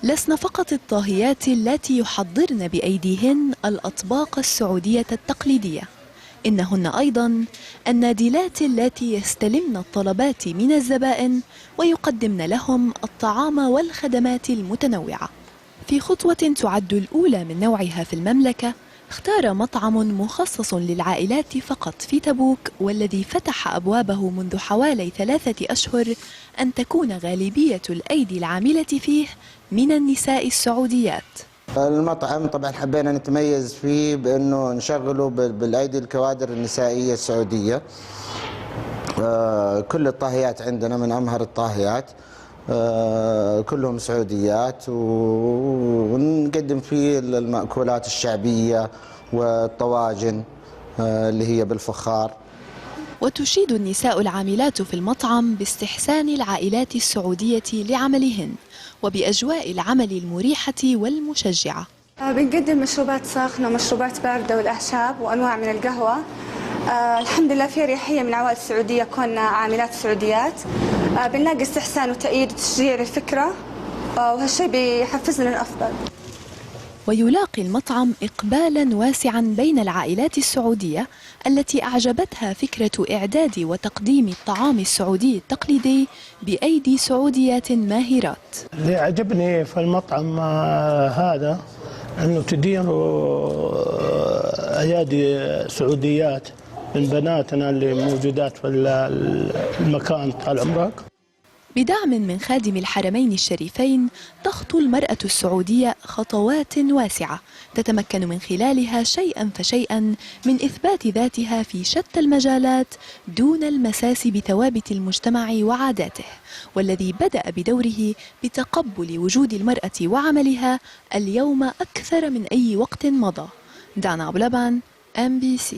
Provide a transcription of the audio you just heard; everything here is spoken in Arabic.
لسن فقط الطاهيات التي يحضرن بأيديهن الأطباق السعودية التقليدية، إنهن أيضا النادلات التي يستلمن الطلبات من الزبائن ويقدمن لهم الطعام والخدمات المتنوعة. في خطوة تعد الأولى من نوعها في المملكة، اختار مطعم مخصص للعائلات فقط في تبوك، والذي فتح أبوابه منذ حوالي 3 أشهر، أن تكون غالبية الأيدي العاملة فيه من النساء السعوديات. المطعم طبعا حبينا نتميز فيه بأنه نشغله بالأيدي الكوادر النسائية السعودية. كل الطاهيات عندنا من أمهر الطاهيات، كلهم سعوديات، ونقدم فيه المأكولات الشعبية والطواجن اللي هي بالفخار. وتشيد النساء العاملات في المطعم باستحسان العائلات السعودية لعملهن وبأجواء العمل المريحة والمشجعة. بنقدم مشروبات ساخنة ومشروبات باردة والأعشاب وأنواع من القهوة. الحمد لله في ريحية من عوائل السعودية، كوننا عاملات سعوديات. بنلاقي استحسان وتأييد وتشجيع للفكرة، وهالشيء بيحفزنا للأفضل. ويلاقي المطعم إقبالا واسعا بين العائلات السعودية التي أعجبتها فكرة إعداد وتقديم الطعام السعودي التقليدي بأيدي سعوديات ماهرات. اللي عجبني في المطعم هذا أنه تدير أيادي سعوديات من بناتنا اللي موجودات في المكان طال عمرك. بدعم من خادم الحرمين الشريفين، تخطو المرأة السعودية خطوات واسعة تتمكن من خلالها شيئا فشيئا من إثبات ذاتها في شتى المجالات دون المساس بثوابت المجتمع وعاداته، والذي بدأ بدوره بتقبل وجود المرأة وعملها اليوم أكثر من أي وقت مضى. دانا أبو لبان، MBC.